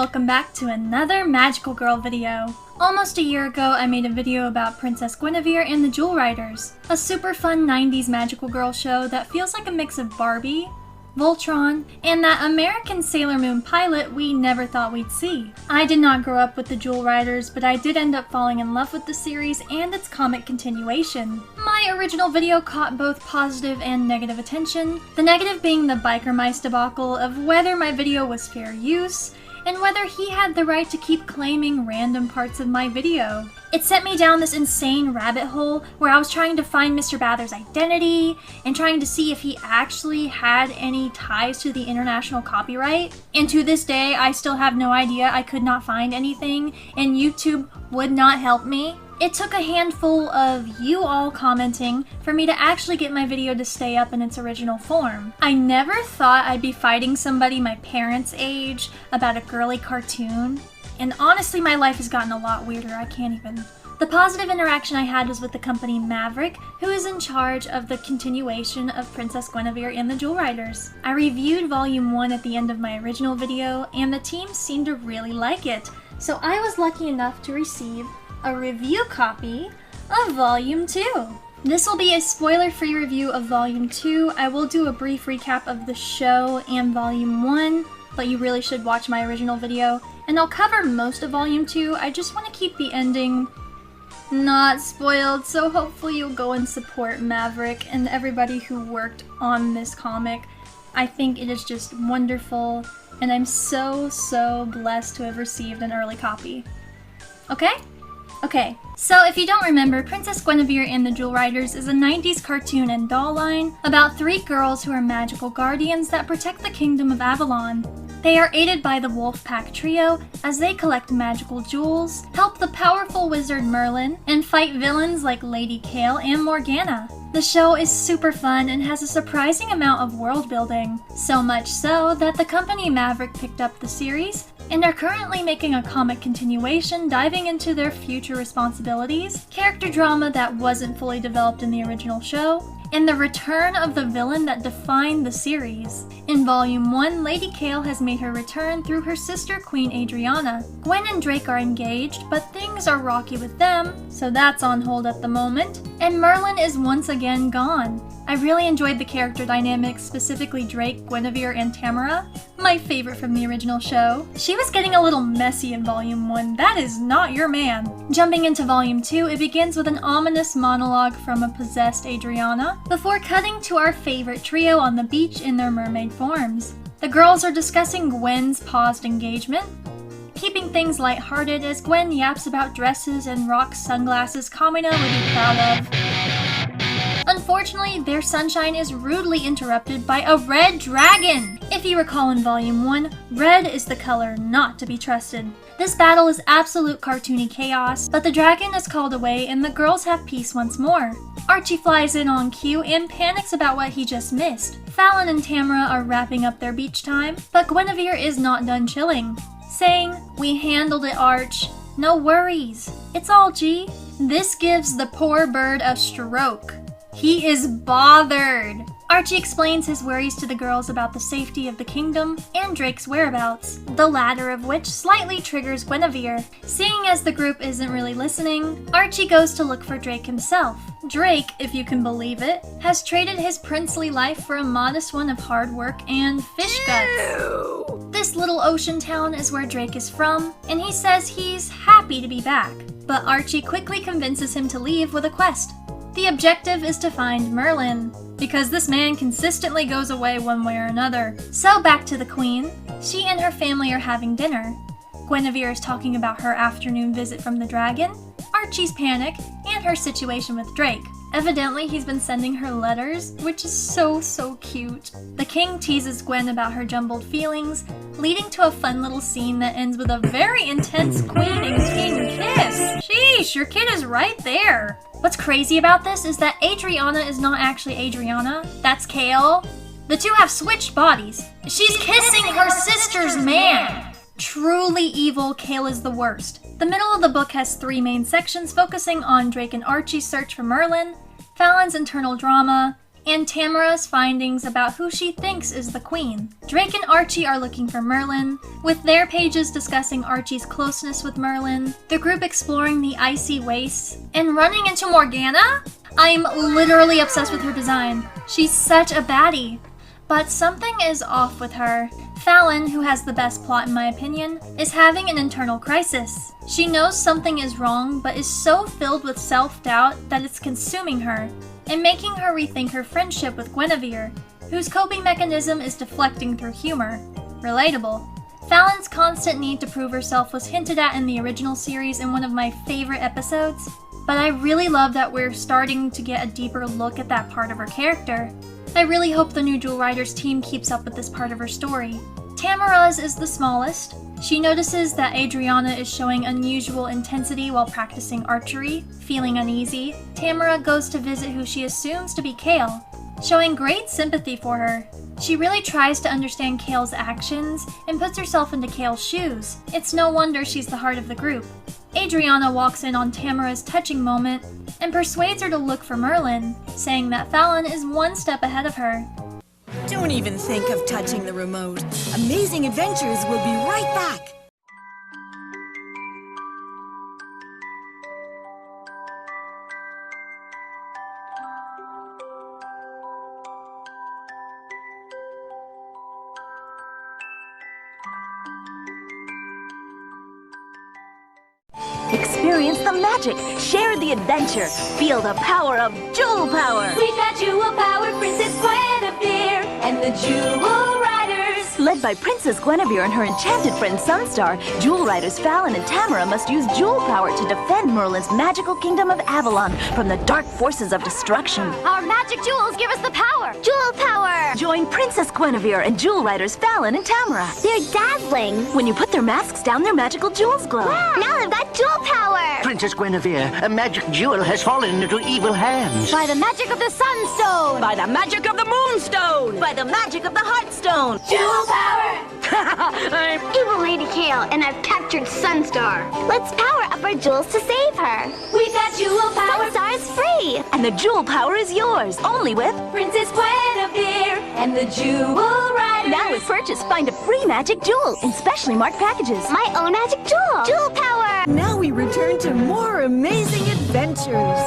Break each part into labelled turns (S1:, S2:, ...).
S1: welcome back to another Magical Girl video. Almost a year ago, I made a video about Princess Gwenevere and the Jewel Riders, a super fun 90s Magical Girl show that feels like a mix of Barbie, Voltron, and that American Sailor Moon pilot we never thought we'd see. I did not grow up with the Jewel Riders, but I did end up falling in love with the series and its comic continuation. My original video caught both positive and negative attention, the negative being the biker mice debacle of whether my video was fair use, and whether he had the right to keep claiming random parts of my video. It sent me down this insane rabbit hole where I was trying to find Mr. Bather's identity and trying to see if he actually had any ties to the international copyright. And to this day, I still have no idea. I could not find anything, and YouTube would not help me. It took a handful of you all commenting for me to actually get my video to stay up in its original form. I never thought I'd be fighting somebody my parents' age about a girly cartoon. And honestly, my life has gotten a lot weirder, I can't even. The positive interaction I had was with the company Maverick, who is in charge of the continuation of Princess Gwenevere and the Jewel Riders. I reviewed Volume 1 at the end of my original video, and the team seemed to really like it. So I was lucky enough to receive a review copy of Volume 2. This will be a spoiler-free review of Volume 2. I will do a brief recap of the show and Volume 1, but you really should watch my original video. And I'll cover most of Volume 2. I just want to keep the ending not spoiled, so hopefully you'll go and support Maverick and everybody who worked on this comic. I think it is just wonderful, and I'm so blessed to have received an early copy. Okay? Okay, so if you don't remember, Princess Gwenevere and the Jewel Riders is a 90s cartoon and doll line about 3 girls who are magical guardians that protect the kingdom of Avalon. They are aided by the Wolfpack Trio as they collect magical jewels, help the powerful wizard Merlin, and fight villains like Lady Kale and Morgana. The show is super fun and has a surprising amount of world building, so much so that the company Maverick picked up the series and are currently making a comic continuation diving into their future responsibilities, character drama that wasn't fully developed in the original show, and the return of the villain that defined the series. In Volume 1, Lady Kale has made her return through her sister Queen Adriana. Gwen and Drake are engaged, but things are rocky with them, so that's on hold at the moment, and Merlin is once again gone. I really enjoyed the character dynamics, specifically Drake, Gwenevere, and Tamara, my favorite from the original show. She was getting a little messy in Volume 1, that is not your man. Jumping into Volume 2, it begins with an ominous monologue from a possessed Adriana, before cutting to our favorite trio on the beach in their mermaid forms. The girls are discussing Gwen's paused engagement, keeping things lighthearted as Gwen yaps about dresses and rocks sunglasses Kamina would be proud of. Unfortunately, their sunshine is rudely interrupted by a red dragon! If you recall in Volume 1, red is the color not to be trusted. This battle is absolute cartoony chaos, but the dragon is called away and the girls have peace once more. Archie flies in on cue and panics about what he just missed. Fallon and Tamara are wrapping up their beach time, but Gwenevere is not done chilling, saying, "We handled it, Arch. No worries. It's all G." This gives the poor bird a stroke. He is bothered. Archie explains his worries to the girls about the safety of the kingdom and Drake's whereabouts, the latter of which slightly triggers Gwenevere. Seeing as the group isn't really listening, Archie goes to look for Drake himself. Drake, if you can believe it, has traded his princely life for a modest one of hard work and fish guts. This little ocean town is where Drake is from, and he says he's happy to be back. But Archie quickly convinces him to leave with a quest. The objective is to find Merlin, because this man consistently goes away one way or another. So back to the Queen. She and her family are having dinner. Gwenevere is talking about her afternoon visit from the dragon, Archie's panic, and her situation with Drake. Evidently, he's been sending her letters, which is so cute. The king teases Gwen about her jumbled feelings, leading to a fun little scene that ends with a very intense queen and king kiss. Sheesh, your kid is right there. What's crazy about this is that Adriana is not actually Adriana, that's Kale. The two have switched bodies. She's kissing her sister's man. Truly evil, Kale is the worst. The middle of the book has 3 main sections focusing on Drake and Archie's search for Merlin, Fallon's internal drama, and Tamara's findings about who she thinks is the queen. Drake and Archie are looking for Merlin, with their pages discussing Archie's closeness with Merlin, the group exploring the icy wastes, and running into Morgana? I'm literally obsessed with her design. She's such a baddie. But something is off with her. Fallon, who has the best plot in my opinion, is having an internal crisis. She knows something is wrong, but is so filled with self-doubt that it's consuming her, and making her rethink her friendship with Gwenevere, whose coping mechanism is deflecting through humor. Relatable. Fallon's constant need to prove herself was hinted at in the original series in one of my favorite episodes, but I really love that we're starting to get a deeper look at that part of her character. I really hope the new Jewel Riders team keeps up with this part of her story. Tamara's is the smallest. She notices that Adriana is showing unusual intensity while practicing archery. Feeling uneasy, Tamara goes to visit who she assumes to be Kale, showing great sympathy for her. She really tries to understand Kale's actions and puts herself into Kale's shoes. It's no wonder she's the heart of the group. Adriana walks in on Tamara's touching moment and persuades her to look for Merlin, saying that Fallon is one step ahead of her.
S2: Don't even think of touching the remote. Amazing Adventures will be right back.
S3: Experience the magic, share the adventure, feel the power of Jewel Power!
S4: We've got Jewel Power, Princess Gwenevere, and the Jewel Riders!
S3: Led by Princess Gwenevere and her enchanted friend Sunstar, Jewel Riders Fallon and Tamara must use Jewel Power to defend Merlin's magical kingdom of Avalon from the dark forces of destruction.
S4: Our magic jewels give us the power! Jewel Power!
S3: Join Princess Gwenevere and Jewel Riders Fallon and Tamara.
S4: They're dazzling!
S3: When you put their masks down, their magical jewels glow.
S4: Wow! Now they've got Jewel Power!
S5: Princess Gwenevere, a magic jewel has fallen into evil hands.
S4: By the magic of the Sunstone!
S3: By the magic of the Moonstone! By the magic of the Heartstone!
S4: Jewel Power!
S3: I'm
S4: Evil Lady Kale, and I've captured Sunstar. Let's power up our jewels to save her. We've got Jewel Power. Sunstar is free.
S3: And the Jewel Power is yours, only with
S4: Princess Gwenevere and the Jewel Riders.
S3: Now with purchase, find a free magic jewel in specially marked packages.
S4: My own magic jewel. Jewel Power.
S2: Now we return to more amazing adventures.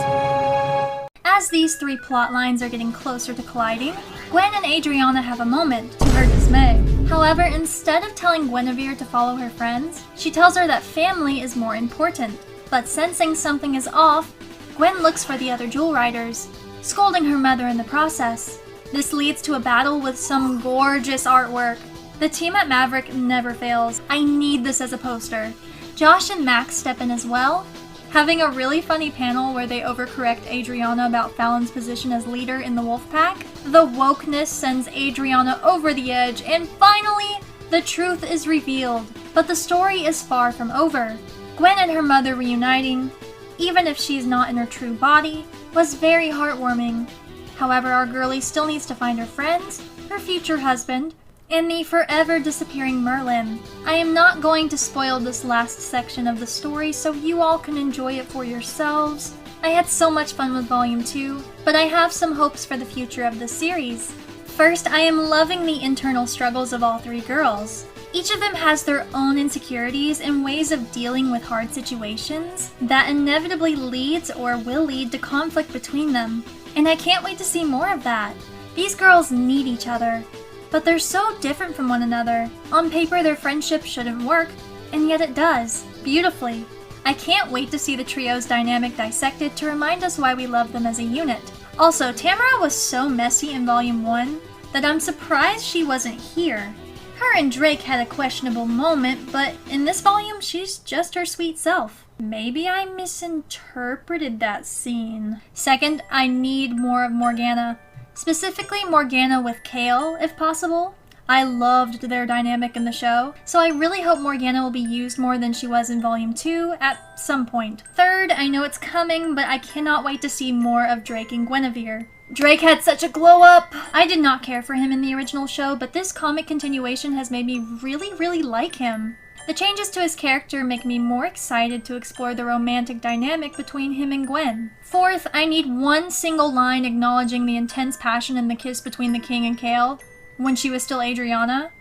S1: As these three plot lines are getting closer to colliding, Gwen and Adriana have a moment, to her dismay. However, instead of telling Gwenevere to follow her friends, she tells her that family is more important. But sensing something is off, Gwen looks for the other Jewel Riders, scolding her mother in the process. This leads to a battle with some gorgeous artwork. The team at Maverick never fails. I need this as a poster. Josh and Max step in as well, having a really funny panel where they overcorrect Adriana about Fallon's position as leader in the wolf pack. The wokeness sends Adriana over the edge, and finally, the truth is revealed. But the story is far from over. Gwen and her mother reuniting, even if she's not in her true body, was very heartwarming. However, our girlie still needs to find her friends, her future husband, and the forever disappearing Merlin. I am not going to spoil this last section of the story so you all can enjoy it for yourselves. I had so much fun with Volume 2, but I have some hopes for the future of this series. First, I am loving the internal struggles of all three girls. Each of them has their own insecurities and ways of dealing with hard situations that inevitably leads or will lead to conflict between them. And I can't wait to see more of that. These girls need each other, but they're so different from one another. On paper, their friendship shouldn't work, and yet it does, beautifully. I can't wait to see the trio's dynamic dissected to remind us why we love them as a unit. Also, Tamara was so messy in Volume 1 that I'm surprised she wasn't here. Her and Drake had a questionable moment, but in this volume, she's just her sweet self. Maybe I misinterpreted that scene. Second, I need more of Morgana. Specifically Morgana with Kale, if possible. I loved their dynamic in the show, so I really hope Morgana will be used more than she was in Volume 2 at some point. Third, I know it's coming, but I cannot wait to see more of Drake and Gwenevere. Drake had such a glow up! I did not care for him in the original show, but this comic continuation has made me really like him. The changes to his character make me more excited to explore the romantic dynamic between him and Gwen. Fourth, I need one single line acknowledging the intense passion in the kiss between the king and Kale when she was still Adriana.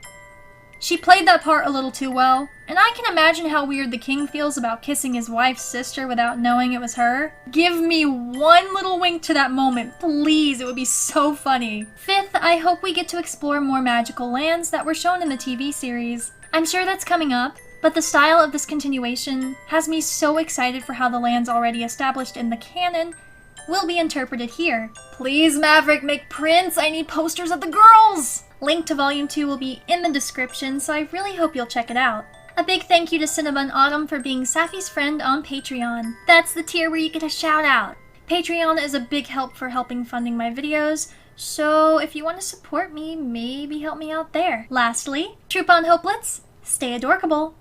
S1: She played that part a little too well, and I can imagine how weird the king feels about kissing his wife's sister without knowing it was her. Give me one little wink to that moment, please, it would be so funny. Fifth, I hope we get to explore more magical lands that were shown in the TV series. I'm sure that's coming up, but the style of this continuation has me so excited for how the lands already established in the canon will be interpreted here. Please, Maverick, make prints! I need posters of the girls! Link to Volume 2 will be in the description, so I really hope you'll check it out. A big thank you to Cinnabon Autumn for being Safi's friend on Patreon. That's the tier where you get a shout out. Patreon is a big help for helping funding my videos, so if you want to support me, maybe help me out there. Lastly, troop on Hopelets, stay adorkable!